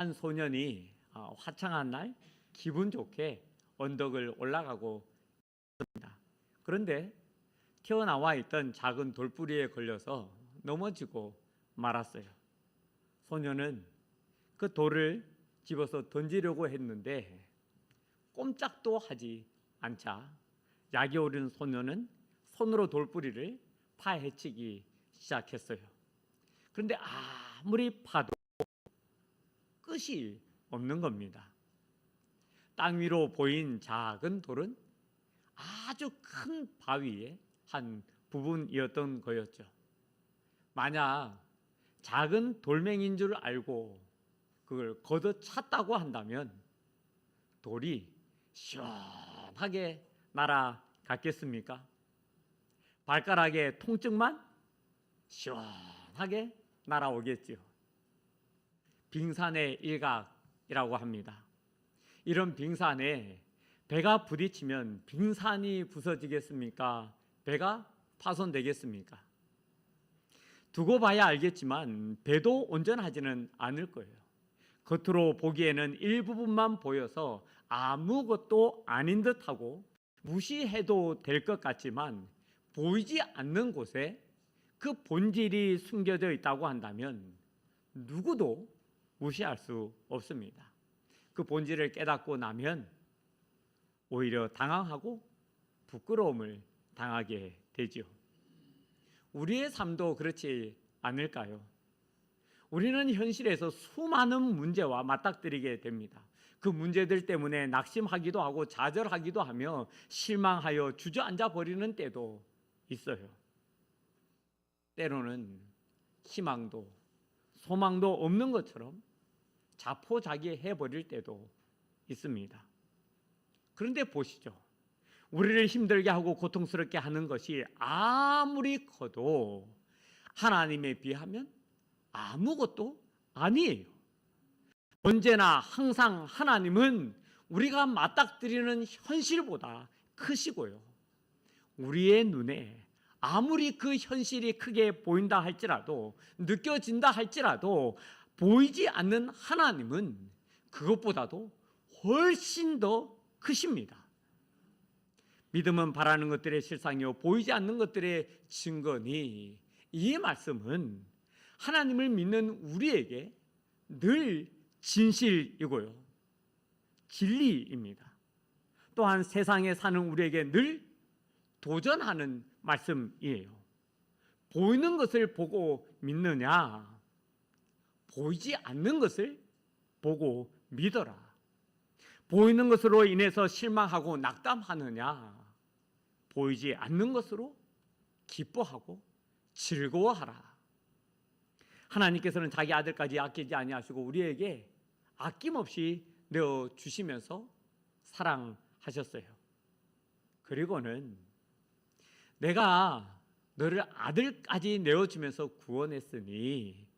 한 소년이 화창한 날 기분 좋게 언덕을 올라가고 있습니다. 그런데 튀어나와 있던 작은 돌부리에 걸려서 넘어지고 말았어요. 소년은 그 돌을 집어서 던지려고 했는데 꼼짝도 하지 않자 약이 오른 소년은 손으로 돌부리를 파헤치기 시작했어요. 그런데 아무리 파도 끝이 없는 겁니다. 땅 위로 보인 작은 돌은 아주 큰 바위의 한 부분이었던 거였죠. 만약 작은 돌멩이인 줄 알고 그걸 걷어찼다고 한다면 돌이 시원하게 날아갔겠습니까? 발가락의 통증만 시원하게 날아오겠지요. 빙산의 일각이라고 합니다. 이런 빙산에 배가 부딪히면 빙산이 부서지겠습니까? 배가 파손되겠습니까? 두고 봐야 알겠지만 배도 온전하지는 않을 거예요. 겉으로 보기에는 일부분만 보여서 아무것도 아닌 듯하고 무시해도 될 것 같지만 보이지 않는 곳에 그 본질이 숨겨져 있다고 한다면 누구도 무시할 수 없습니다. 그 본질을 깨닫고 나면 오히려 당황하고 부끄러움을 당하게 되죠. 우리의 삶도 그렇지 않을까요? 우리는 현실에서 수많은 문제와 맞닥뜨리게 됩니다. 그 문제들 때문에 낙심하기도 하고 좌절하기도 하며 실망하여 주저앉아 버리는 때도 있어요. 때로는 희망도 소망도 없는 것처럼 자포자기해 버릴 때도 있습니다. 그런데 보시죠. 우리를 힘들게 하고 고통스럽게 하는 것이 아무리 커도 하나님에 비하면 아무것도 아니에요. 언제나 항상 하나님은 우리가 맞닥뜨리는 현실보다 크시고요. 우리의 눈에 아무리 그 현실이 크게 보인다 할지라도 느껴진다 할지라도 보이지 않는 하나님은 그것보다도 훨씬 더 크십니다. 믿음은 바라는 것들의 실상이요 보이지 않는 것들의 증거니 이 말씀은 하나님을 믿는 우리에게 늘 진실이고요 진리입니다. 또한 세상에 사는 우리에게 늘 도전하는 말씀이에요. 보이는 것을 보고 믿느냐, 보이지 않는 것을 보고 믿어라. 보이는 것으로 인해서 실망하고 낙담하느냐, 보이지 않는 것으로 기뻐하고 즐거워하라. 하나님께서는 자기 아들까지 아끼지 아니하시고 우리에게 아낌없이 내어주시면서 사랑하셨어요. 그리고는 내가 너를 아들까지 내어주면서 구원했으니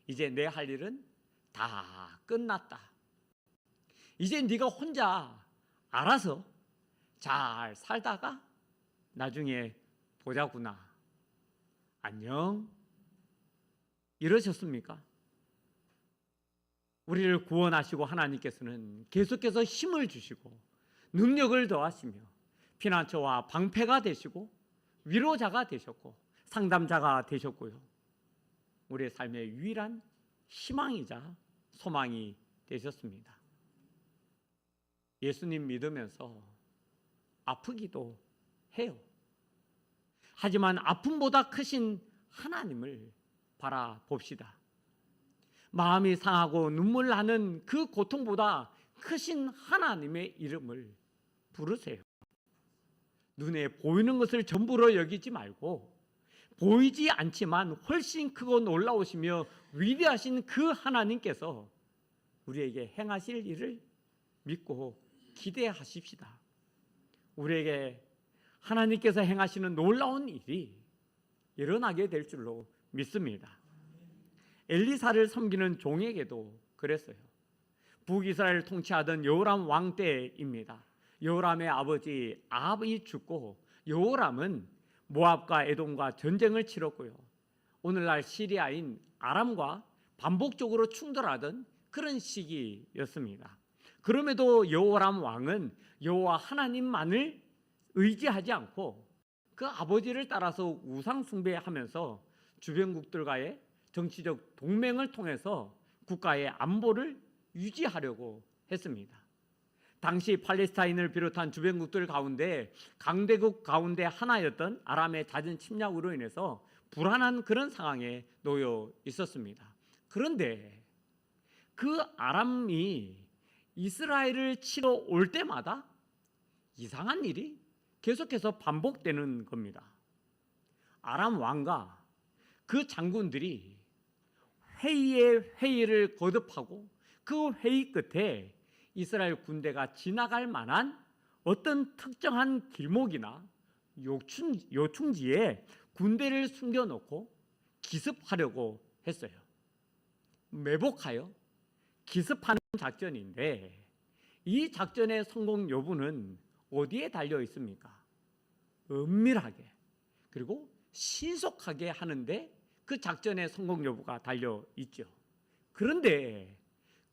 이제 내 할 일은 다 끝났다. 이제 네가 혼자 알아서 잘 살다가 나중에 보자구나. 안녕. 이러셨습니까? 우리를 구원하시고 하나님께서는 계속해서 힘을 주시고 능력을 더하시며 피난처와 방패가 되시고 위로자가 되셨고 상담자가 되셨고요. 우리의 삶의 유일한 희망이자 소망이 되셨습니다. 예수님 믿으면서 아프기도 해요. 하지만 아픔보다 크신 하나님을 바라봅시다. 마음이 상하고 눈물 나는 그 고통보다 크신 하나님의 이름을 부르세요. 눈에 보이는 것을 전부로 여기지 말고 보이지 않지만 훨씬 크고 놀라우시며 위대하신 그 하나님께서 우리에게 행하실 일을 믿고 기대하십시다. 우리에게 하나님께서 행하시는 놀라운 일이 일어나게 될 줄로 믿습니다. 엘리사를 섬기는 종에게도 그랬어요. 북이스라엘을 통치하던 여호람 왕 때입니다. 여호람의 아버지 아합이 죽고 여호람은 모압과 에돔과 전쟁을 치렀고요. 오늘날 시리아인 아람과 반복적으로 충돌하던 그런 시기였습니다. 그럼에도 여호람 왕은 여호와 하나님만을 의지하지 않고 그 아버지를 따라서 우상 숭배하면서 주변국들과의 정치적 동맹을 통해서 국가의 안보를 유지하려고 했습니다. 당시 팔레스타인을 비롯한 주변국들 가운데 강대국 가운데 하나였던 아람의 잦은 침략으로 인해서 불안한 그런 상황에 놓여 있었습니다. 그런데 그 아람이 이스라엘을 치러 올 때마다 이상한 일이 계속해서 반복되는 겁니다. 아람 왕과 그 장군들이 회의에 회의를 거듭하고 그 회의 끝에 이스라엘 군대가 지나갈 만한 어떤 특정한 길목이나 요충지에 군대를 숨겨놓고 기습하려고 했어요. 매복하여 기습하는 작전인데 이 작전의 성공 여부는 어디에 달려 있습니까? 은밀하게 그리고 신속하게 하는데 그 작전의 성공 여부가 달려 있죠. 그런데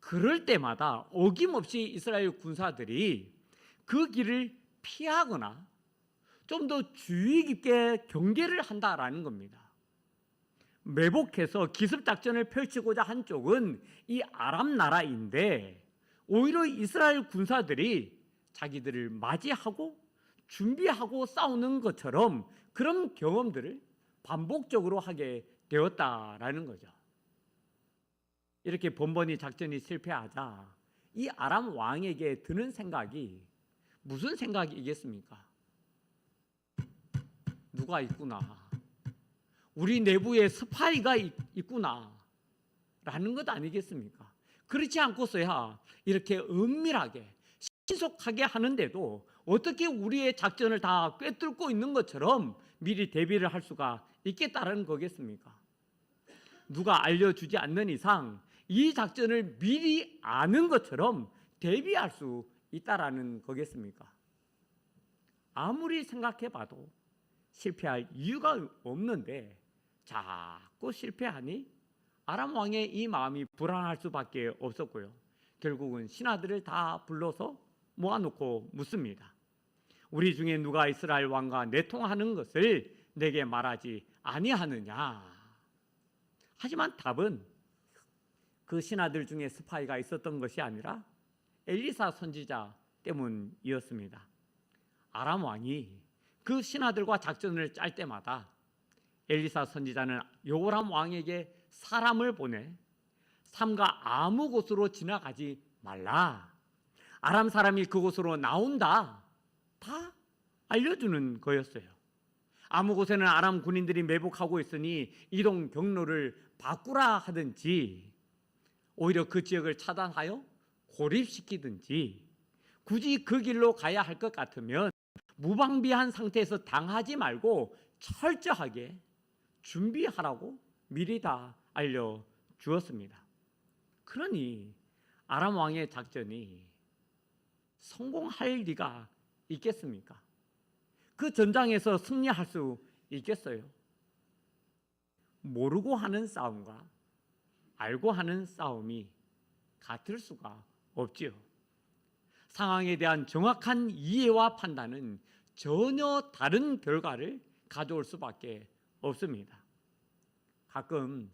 그럴 때마다 어김없이 이스라엘 군사들이 그 길을 피하거나 좀 더 주의 깊게 경계를 한다라는 겁니다. 매복해서 기습작전을 펼치고자 한 쪽은 이 아람 나라인데 오히려 이스라엘 군사들이 자기들을 맞이하고 준비하고 싸우는 것처럼 그런 경험들을 반복적으로 하게 되었다라는 거죠. 이렇게 번번이 작전이 실패하자 이 아람 왕에게 드는 생각이 무슨 생각이겠습니까? 누가 있구나. 우리 내부에 스파이가 있구나 라는 것 아니겠습니까? 그렇지 않고서야 이렇게 은밀하게 신속하게 하는데도 어떻게 우리의 작전을 다 꿰뚫고 있는 것처럼 미리 대비를 할 수가 있겠다는 거겠습니까? 누가 알려주지 않는 이상 이 작전을 미리 아는 것처럼 대비할 수 있다라는 거겠습니까? 아무리 생각해봐도 실패할 이유가 없는데 자꾸 실패하니 아람 왕의 이 마음이 불안할 수밖에 없었고요. 결국은 신하들을 다 불러서 모아놓고 묻습니다. 우리 중에 누가 이스라엘 왕과 내통하는 것을 내게 말하지 아니하느냐? 하지만 답은 그 신하들 중에 스파이가 있었던 것이 아니라 엘리사 선지자 때문이었습니다. 아람 왕이 그 신하들과 작전을 짤 때마다 엘리사 선지자는 여호람 왕에게 사람을 보내 삼가 아무 곳으로 지나가지 말라. 아람 사람이 그곳으로 나온다. 다 알려주는 거였어요. 아무 곳에는 아람 군인들이 매복하고 있으니 이동 경로를 바꾸라 하든지 오히려 그 지역을 차단하여 고립시키든지 굳이 그 길로 가야 할 것 같으면 무방비한 상태에서 당하지 말고 철저하게 준비하라고 미리 다 알려주었습니다. 그러니 아람 왕의 작전이 성공할 리가 있겠습니까? 그 전장에서 승리할 수 있겠어요? 모르고 하는 싸움과 알고 하는 싸움이 같을 수가 없지요. 상황에 대한 정확한 이해와 판단은 전혀 다른 결과를 가져올 수밖에 없습니다. 가끔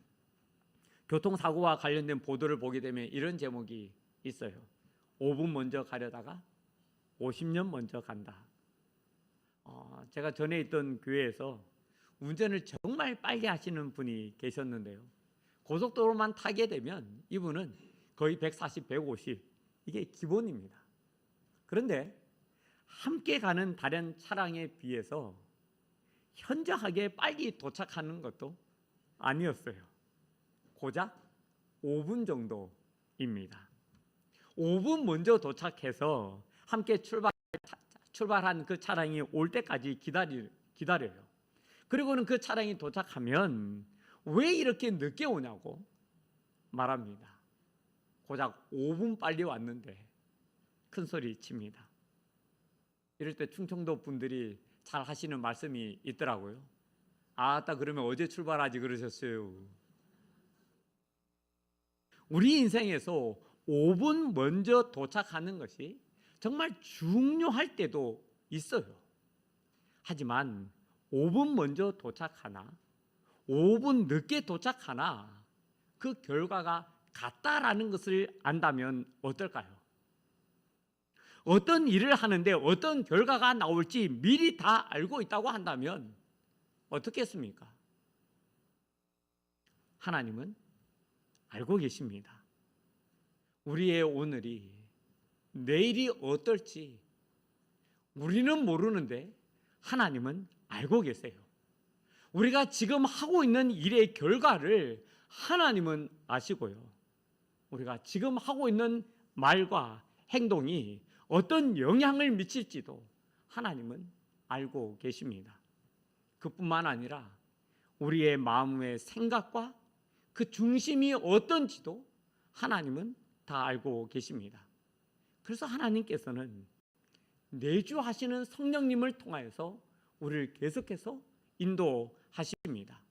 교통사고와 관련된 보도를 보게 되면 이런 제목이 있어요. 5분 먼저 가려다가 50년 먼저 간다. 제가 전에 있던 교회에서 운전을 정말 빨리 하시는 분이 계셨는데요. 고속도로만 타게 되면 이분은 거의 140, 150 이게 기본입니다. 그런데 함께 가는 다른 차량에 비해서 현저하게 빨리 도착하는 것도 아니었어요. 고작 5분 정도입니다. 5분 먼저 도착해서 함께 출발한 그 차량이 올 때까지 기다려요. 그리고는 그 차량이 도착하면 왜 이렇게 늦게 오냐고 말합니다. 고작 5분 빨리 왔는데 큰 소리 칩니다. 이럴 때 충청도 분들이 잘 하시는 말씀이 있더라고요. 아따 그러면 어제 출발하지 그러셨어요. 우리 인생에서 5분 먼저 도착하는 것이 정말 중요할 때도 있어요. 하지만 5분 먼저 도착하나 5분 늦게 도착하나 그 결과가 같다라는 것을 안다면 어떨까요? 어떤 일을 하는데 어떤 결과가 나올지 미리 다 알고 있다고 한다면 어떻겠습니까? 하나님은 알고 계십니다. 우리의 오늘이 내일이 어떨지 우리는 모르는데 하나님은 알고 계세요. 우리가 지금 하고 있는 일의 결과를 하나님은 아시고요. 우리가 지금 하고 있는 말과 행동이 어떤 영향을 미칠지도 하나님은 알고 계십니다. 그뿐만 아니라 우리의 마음의 생각과 그 중심이 어떤지도 하나님은 다 알고 계십니다. 그래서 하나님께서는 내주하시는 성령님을 통하여서 우리를 계속해서 인도하십니다.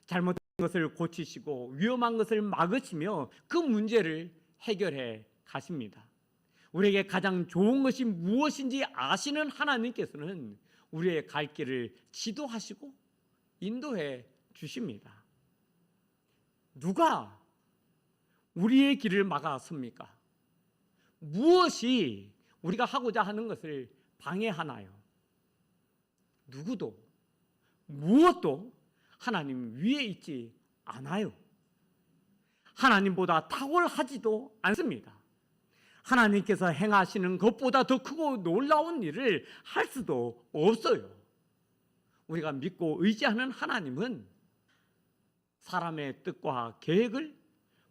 잘못된 것을 고치시고 위험한 것을 막으시며 그 문제를 해결해 가십니다. 우리에게 가장 좋은 것이 무엇인지 아시는 하나님께서는 우리의 갈 길을 지도하시고 인도해 주십니다. 누가 우리의 길을 막아섭니까? 무엇이 우리가 하고자 하는 것을 방해하나요? 누구도 무엇도 하나님 위에 있지 않아요. 하나님보다 탁월하지도 않습니다. 하나님께서 행하시는 것보다 더 크고 놀라운 일을 할 수도 없어요. 우리가 믿고 의지하는 하나님은 사람의 뜻과 계획을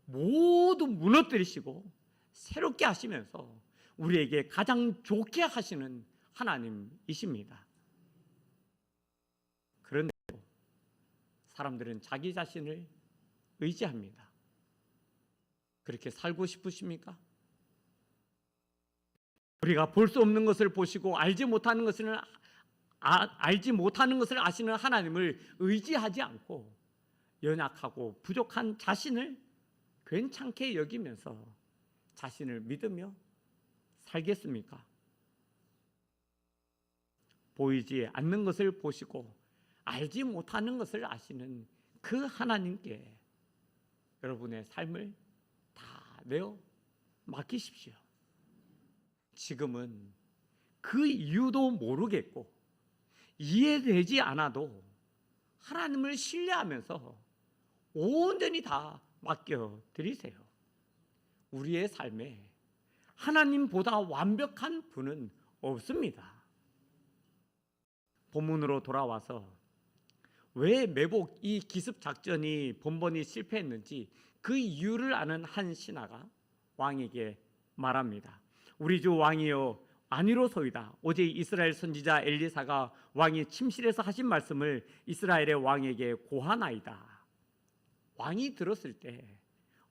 모두 무너뜨리시고 새롭게 하시면서 우리에게 가장 좋게 하시는 하나님이십니다. 그런데 사람들은 자기 자신을 의지합니다. 그렇게 살고 싶으십니까? 우리가 볼 수 없는 것을 보시고 알지 못하는 것을 아시는 하나님을 의지하지 않고 연약하고 부족한 자신을 괜찮게 여기면서 자신을 믿으며 살겠습니까? 보이지 않는 것을 보시고 알지 못하는 것을 아시는 그 하나님께 여러분의 삶을 다 내어 맡기십시오. 지금은 그 이유도 모르겠고 이해되지 않아도 하나님을 신뢰하면서 온전히 다 맡겨드리세요. 우리의 삶에 하나님보다 완벽한 분은 없습니다. 본문으로 돌아와서 왜 매복 이 기습 작전이 번번이 실패했는지 그 이유를 아는 한 신하가 왕에게 말합니다. 우리 주 왕이여, 아니로소이다. 어제 이스라엘 선지자 엘리사가 왕이 침실에서 하신 말씀을 이스라엘의 왕에게 고하나이다. 왕이 들었을 때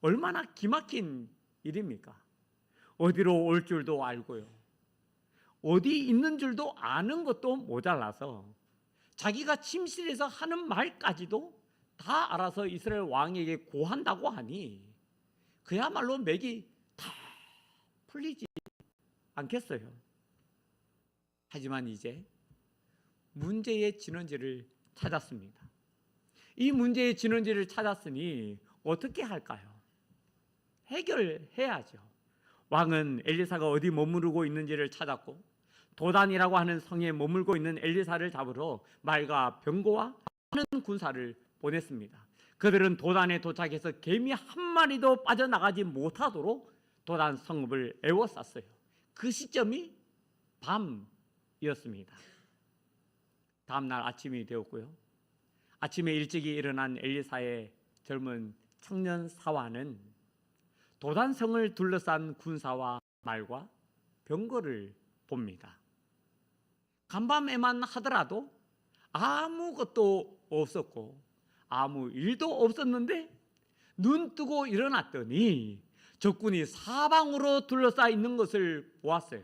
얼마나 기막힌 일입니까? 어디로 올 줄도 알고요, 어디 있는 줄도 아는 것도 모자라서 자기가 침실에서 하는 말까지도 다 알아서 이스라엘 왕에게 고한다고 하니 그야말로 맥이 다 풀리지 않겠어요. 하지만 이제 문제의 진원지를 찾았습니다. 이 문제의 진원지를 찾았으니 어떻게 할까요? 해결해야죠. 왕은 엘리사가 어디 머무르고 있는지를 찾았고 도단이라고 하는 성에 머물고 있는 엘리사를 잡으러 말과 병거와 많은 군사를 보냈습니다. 그들은 도단에 도착해서 개미 한 마리도 빠져나가지 못하도록 도단 성읍을 에워쌌어요. 그 시점이 밤이었습니다. 다음날 아침이 되었고요. 아침에 일찍이 일어난 엘리사의 젊은 청년 사환은 도단성을 둘러싼 군사와 말과 병거를 봅니다. 간밤에만 하더라도 아무것도 없었고 아무 일도 없었는데 눈 뜨고 일어났더니 적군이 사방으로 둘러싸여 있는 것을 보았어요.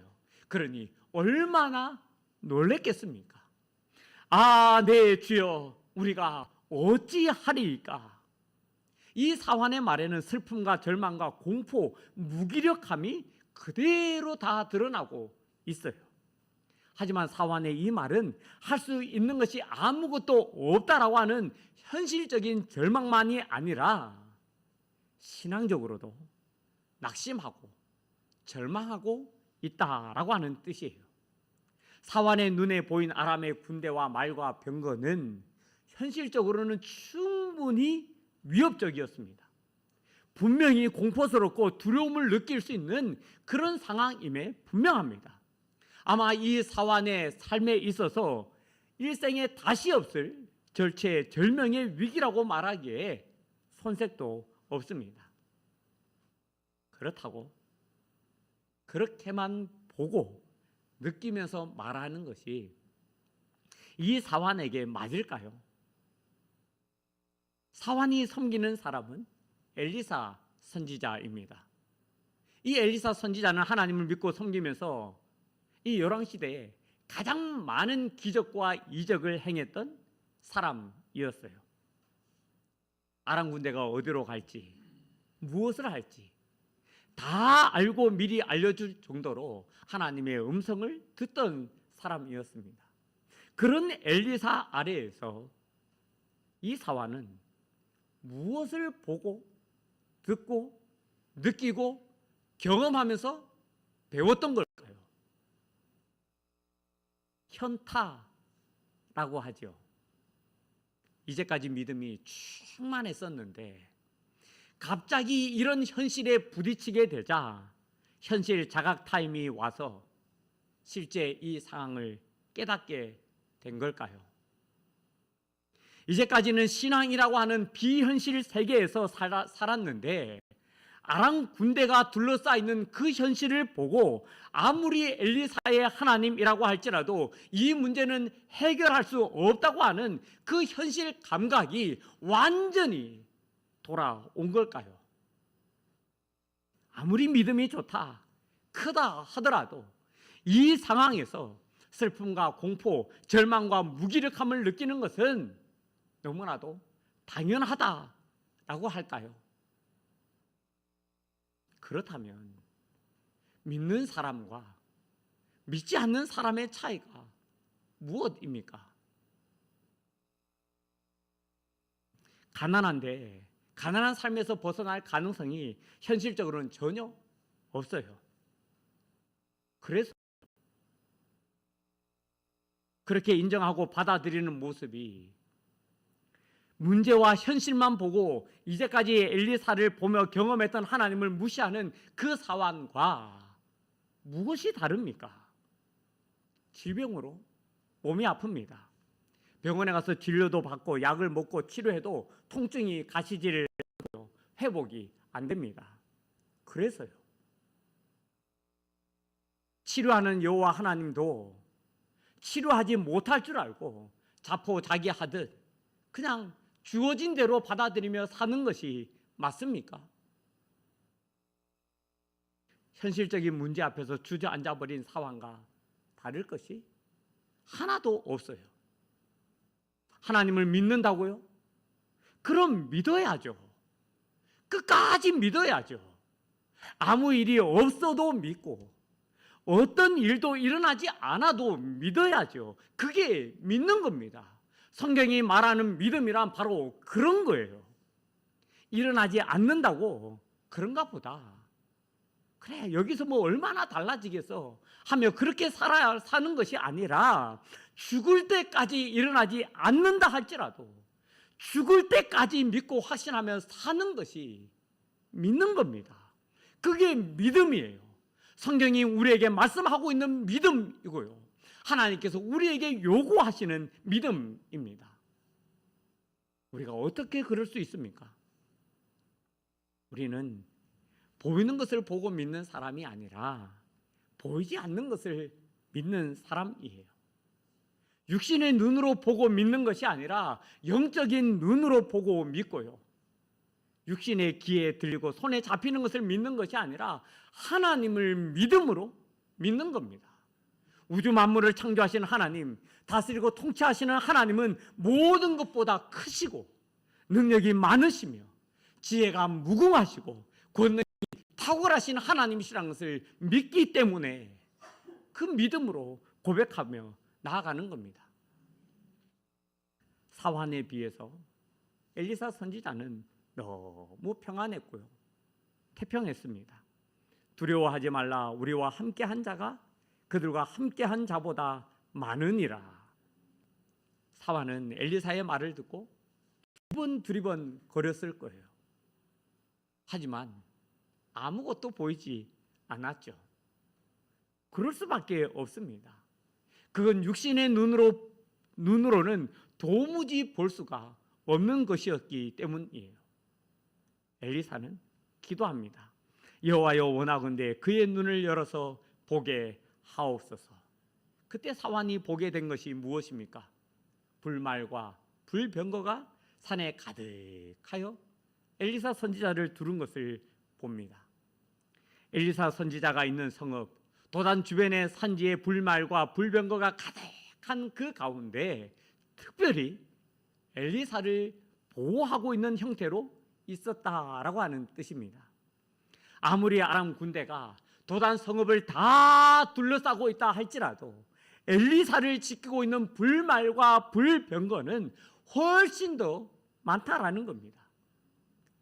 그러니 얼마나 놀랬겠습니까? 아, 네 주여, 우리가 어찌하리이까? 이 사환의 말에는 슬픔과 절망과 공포, 무기력함이 그대로 다 드러나고 있어요. 하지만 사환의 이 말은 할 수 있는 것이 아무것도 없다라고 하는 현실적인 절망만이 아니라 신앙적으로도 낙심하고 절망하고 있다라고 하는 뜻이에요. 사환의 눈에 보인 아람의 군대와 말과 병거는 현실적으로는 충분히 위협적이었습니다. 분명히 공포스럽고 두려움을 느낄 수 있는 그런 상황임에 분명합니다. 아마 이 사환의 삶에 있어서 일생에 다시 없을 절체절명의 위기라고 말하기에 손색도 없습니다. 그렇다고 그렇게만 보고 느끼면서 말하는 것이 이 사환에게 맞을까요? 사환이 섬기는 사람은 엘리사 선지자입니다. 이 엘리사 선지자는 하나님을 믿고 섬기면서 이 열왕시대에 가장 많은 기적과 이적을 행했던 사람이었어요. 아람 군대가 어디로 갈지, 무엇을 할지 다 알고 미리 알려줄 정도로 하나님의 음성을 듣던 사람이었습니다. 그런 엘리사 아래에서 이 사환은 무엇을 보고 듣고 느끼고 경험하면서 배웠던 걸까요? 현타라고 하죠. 이제까지 믿음이 충만했었는데 갑자기 이런 현실에 부딪히게 되자 현실 자각 타임이 와서 실제 이 상황을 깨닫게 된 걸까요? 이제까지는 신앙이라고 하는 비현실 세계에서 살았는데 아람 군대가 둘러싸이는 그 현실을 보고 아무리 엘리사의 하나님이라고 할지라도 이 문제는 해결할 수 없다고 하는 그 현실 감각이 완전히 돌아온 걸까요? 아무리 믿음이 좋다, 크다 하더라도 이 상황에서 슬픔과 공포, 절망과 무기력함을 느끼는 것은 너무나도 당연하다라고 할까요? 그렇다면 믿는 사람과 믿지 않는 사람의 차이가 무엇입니까? 가난한 삶에서 벗어날 가능성이 현실적으로는 전혀 없어요. 그래서 그렇게 인정하고 받아들이는 모습이 문제와 현실만 보고 이제까지 엘리사를 보며 경험했던 하나님을 무시하는 그 사환과 무엇이 다릅니까? 질병으로 몸이 아픕니다. 병원에 가서 진료도 받고 약을 먹고 치료해도 통증이 가시질 않고 회복이 안 됩니다. 그래서요. 치료하는 여호와 하나님도 치료하지 못할 줄 알고 자포자기하듯 그냥 주어진 대로 받아들이며 사는 것이 맞습니까? 현실적인 문제 앞에서 주저앉아버린 상황과 다를 것이 하나도 없어요. 하나님을 믿는다고요? 그럼 믿어야죠. 끝까지 믿어야죠. 아무 일이 없어도 믿고 어떤 일도 일어나지 않아도 믿어야죠. 그게 믿는 겁니다. 성경이 말하는 믿음이란 바로 그런 거예요. 일어나지 않는다고 그런가 보다. 그래, 여기서 뭐 얼마나 달라지겠어 하며 그렇게 사는 것이 아니라 죽을 때까지 일어나지 않는다 할지라도 죽을 때까지 믿고 확신하며 사는 것이 믿는 겁니다. 그게 믿음이에요. 성경이 우리에게 말씀하고 있는 믿음이고요. 하나님께서 우리에게 요구하시는 믿음입니다. 우리가 어떻게 그럴 수 있습니까? 우리는 보이는 것을 보고 믿는 사람이 아니라 보이지 않는 것을 믿는 사람이에요. 육신의 눈으로 보고 믿는 것이 아니라 영적인 눈으로 보고 믿고요. 육신의 귀에 들리고 손에 잡히는 것을 믿는 것이 아니라 하나님을 믿음으로 믿는 겁니다. 우주 만물을 창조하시는 하나님, 다스리고 통치하시는 하나님은 모든 것보다 크시고 능력이 많으시며 지혜가 무궁하시고 권능이 탁월하신 하나님이시라는 것을 믿기 때문에 그 믿음으로 고백하며 나아가는 겁니다. 사환에 비해서 엘리사 선지자는 너무 평안했고요, 태평했습니다. 두려워하지 말라, 우리와 함께한 자가 그들과 함께한 자보다 많으니라. 사환은 엘리사의 말을 듣고 두리번 거렸을 거예요. 하지만 아무것도 보이지 않았죠. 그럴 수밖에 없습니다. 그건 육신의 눈으로는 도무지 볼 수가 없는 것이었기 때문이에요. 엘리사는 기도합니다. 여호와여, 원하건대 그의 눈을 열어서 보게 하옵소서. 그때 사환이 보게 된 것이 무엇입니까? 불말과 불병거가 산에 가득하여 엘리사 선지자를 두른 것을 봅니다. 엘리사 선지자가 있는 성읍 도단 주변의 산지에 불말과 불병거가 가득한 그 가운데 특별히 엘리사를 보호하고 있는 형태로 있었다라고 하는 뜻입니다. 아무리 아람 군대가 도단 성읍을 다 둘러싸고 있다 할지라도 엘리사를 지키고 있는 불말과 불병거는 훨씬 더 많다라는 겁니다.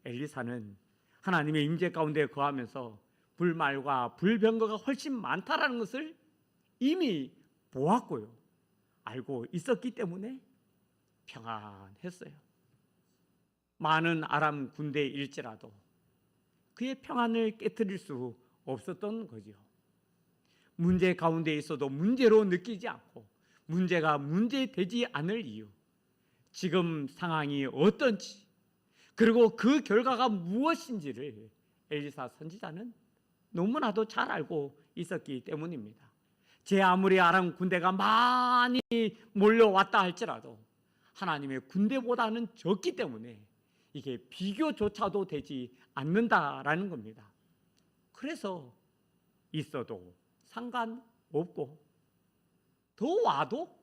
엘리사는 하나님의 임재 가운데 거하면서 불말과 불병거가 훨씬 많다라는 것을 이미 보았고요, 알고 있었기 때문에 평안했어요. 많은 아람 군대일지라도 그의 평안을 깨트릴 수 없었던 거죠. 문제 가운데 있어도 문제로 느끼지 않고 문제가 문제되지 않을 이유, 지금 상황이 어떤지 그리고 그 결과가 무엇인지를 엘리사 선지자는 너무나도 잘 알고 있었기 때문입니다. 제 아무리 아람 군대가 많이 몰려왔다 할지라도 하나님의 군대보다는 적기 때문에 이게 비교조차도 되지 않는다라는 겁니다. 그래서 있어도 상관없고 더 와도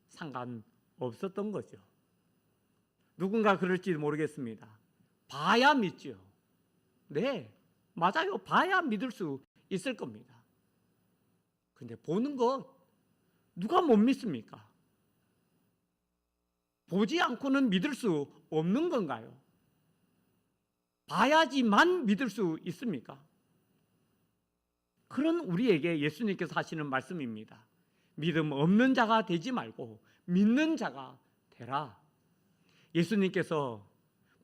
상관없었던 거죠. 누군가 그럴지 모르겠습니다. 봐야 믿죠. 네, 맞아요. 봐야 믿을 수 있을 겁니다. 근데 보는 것 누가 못 믿습니까? 보지 않고는 믿을 수 없는 건가요? 봐야지만 믿을 수 있습니까? 그런 우리에게 예수님께서 하시는 말씀입니다. 믿음 없는 자가 되지 말고 믿는 자가 되라. 예수님께서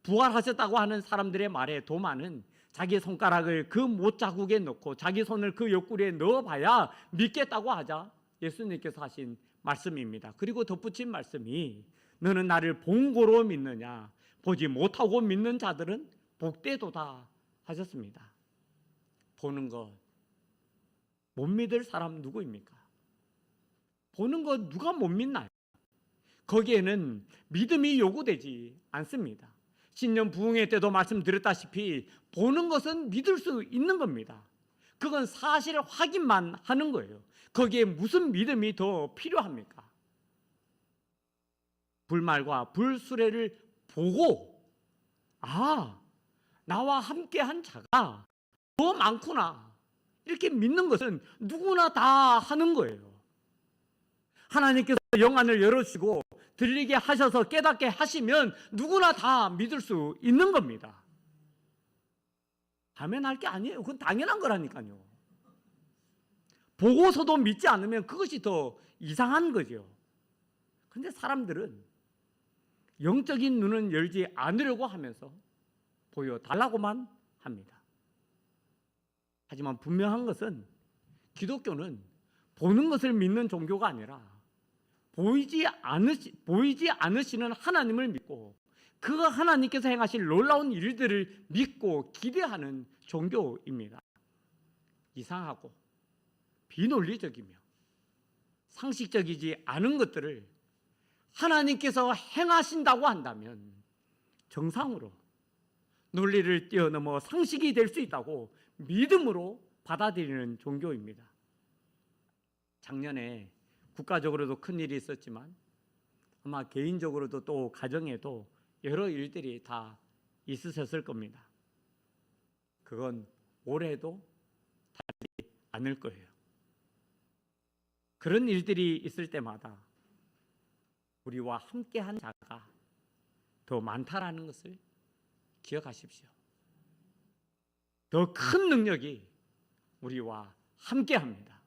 부활하셨다고 하는 사람들의 말에 도마는 자기 손가락을 그 못자국에 넣고 자기 손을 그 옆구리에 넣어봐야 믿겠다고 하자 예수님께서 하신 말씀입니다. 그리고 덧붙인 말씀이 너는 나를 본고로 믿느냐, 보지 못하고 믿는 자들은 복되도다 하셨습니다. 보는 것 못 믿을 사람 누구입니까? 보는 것 누가 못 믿나요? 거기에는 믿음이 요구되지 않습니다. 신년 부흥회 때도 말씀드렸다시피 보는 것은 믿을 수 있는 겁니다. 그건 사실 확인만 하는 거예요. 거기에 무슨 믿음이 더 필요합니까? 불말과 불수레를 보고 나와 함께한 자가 더 많구나 이렇게 믿는 것은 누구나 다 하는 거예요. 하나님께서 영안을 열어주시고 들리게 하셔서 깨닫게 하시면 누구나 다 믿을 수 있는 겁니다. 당연할 게 아니에요. 그건 당연한 거라니까요. 보고서도 믿지 않으면 그것이 더 이상한 거죠. 근데 사람들은 영적인 눈은 열지 않으려고 하면서 보여달라고만 합니다. 하지만 분명한 것은 기독교는 보는 것을 믿는 종교가 아니라 보이지 않으시는 하나님을 믿고 그 하나님께서 행하실 놀라운 일들을 믿고 기대하는 종교입니다. 이상하고 비논리적이며 상식적이지 않은 것들을 하나님께서 행하신다고 한다면 정상으로 논리를 뛰어넘어 상식이 될 수 있다고 믿음으로 받아들이는 종교입니다. 작년에 국가적으로도 큰 일이 있었지만 아마 개인적으로도 또 가정에도 여러 일들이 다 있으셨을 겁니다. 그건 올해도 다르지 않을 거예요. 그런 일들이 있을 때마다 우리와 함께한 자가 더 많다라는 것을 기억하십시오. 더 큰 능력이 우리와 함께합니다.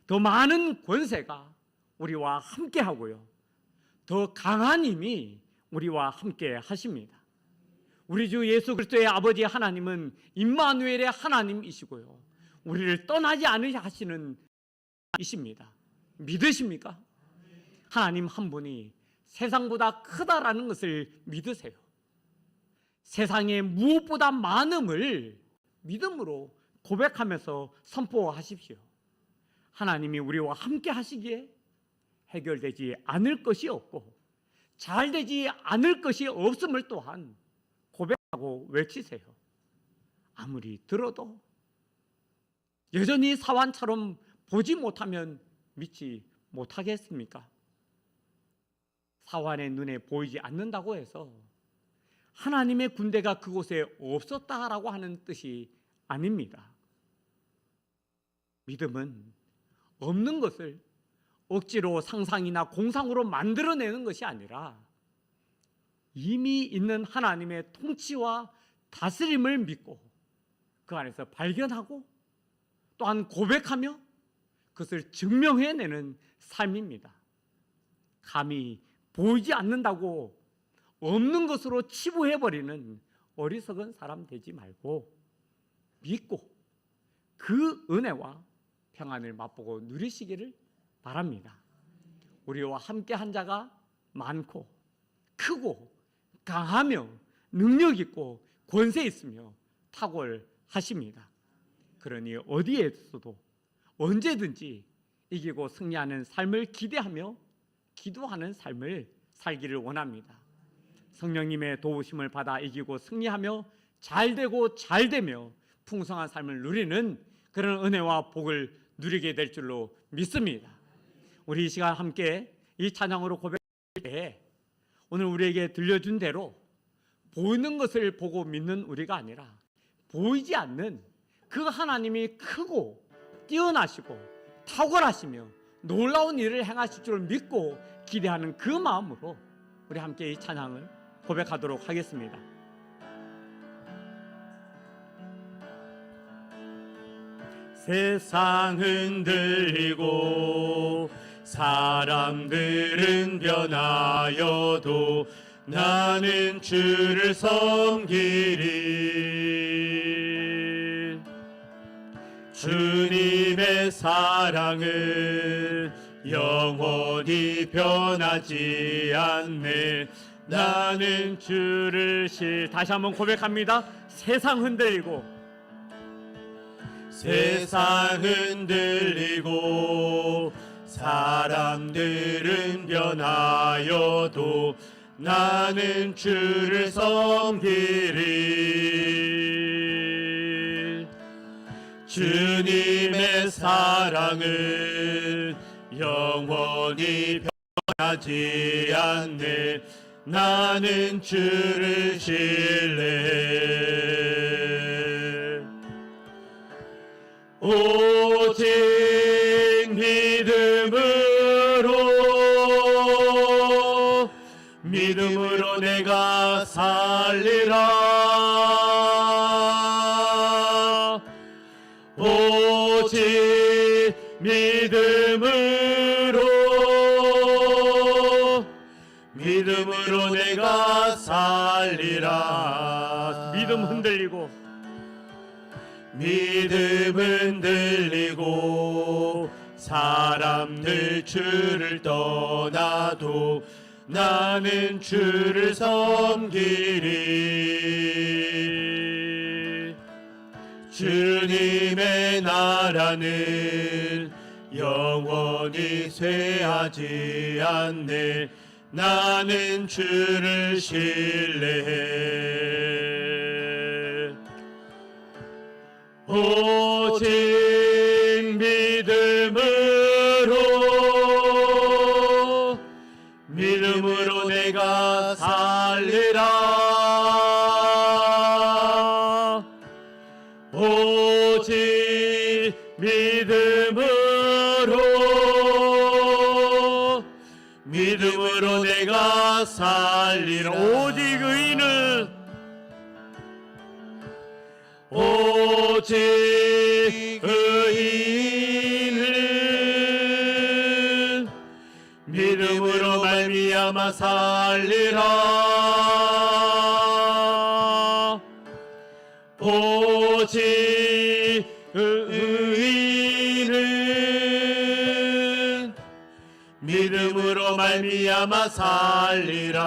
더 많은 권세가 우리와 함께하고요. 더 강한 힘이 우리와 함께 하십니다. 우리 주 예수 그리스도의 아버지 하나님은 임마누엘의 하나님이시고요. 우리를 떠나지 않으시는 이십니다. 믿으십니까? 하나님 한 분이 세상보다 크다라는 것을 믿으세요. 세상의 무엇보다 많음을 믿음으로 고백하면서 선포하십시오. 하나님이 우리와 함께 하시기에 해결되지 않을 것이 없고 잘 되지 않을 것이 없음을 또한 고백하고 외치세요. 아무리 들어도 여전히 사환처럼 보지 못하면 믿지 못하겠습니까? 사환의 눈에 보이지 않는다고 해서 하나님의 군대가 그곳에 없었다라고 하는 뜻이 아닙니다. 믿음은 없는 것을 억지로 상상이나 공상으로 만들어내는 것이 아니라 이미 있는 하나님의 통치와 다스림을 믿고 그 안에서 발견하고 또한 고백하며 그것을 증명해내는 삶입니다. 감히 보이지 않는다고 없는 것으로 치부해버리는 어리석은 사람 되지 말고 믿고 그 은혜와 평안을 맛보고 누리시기를 바랍니다. 우리와 함께 한 자가 많고 크고 강하며 능력 있고 권세 있으며 탁월하십니다. 그러니 어디에서도 언제든지 이기고 승리하는 삶을 기대하며 기도하는 삶을 살기를 원합니다. 성령님의 도우심을 받아 이기고 승리하며 잘되고 잘되며 풍성한 삶을 누리는 그런 은혜와 복을 누리게 될 줄로 믿습니다. 우리 이 시간 함께 이 찬양으로 고백할 때 오늘 우리에게 들려준 대로 보이는 것을 보고 믿는 우리가 아니라 보이지 않는 그 하나님이 크고 뛰어나시고 탁월하시며 놀라운 일을 행하실 줄 믿고 기대하는 그 마음으로 우리 함께 이 찬양을 고백하도록 하겠습니다. 세상 흔들리고 사람들은 변하여도 나는 주를 섬기리. 주님의 사랑은 영원히 변하지 않네. 나는 주를 다시 한번 고백합니다. 세상 흔들리고 세상 흔들리고 사람들은 변하여도 나는 주를 섬기리. 주님의 사랑은 영원히 변하지 않네. 나는 주를 신뢰해. 오직 믿음으로 내가 살리라. 오직 믿음으로 내가 살리라. 믿음 흔들리고 사람들 주를 떠나도 나는 주를 섬기리. 주님의 나라는 영원히 쇠하지 않네. 나는 주를 신뢰해. 오직 믿음으로 내가 살리라. 믿음으로 내가 살리라. 오직 의인은 믿음으로 말미암아 살리라. 오직 의인은 믿음으로 말미암아 살리라.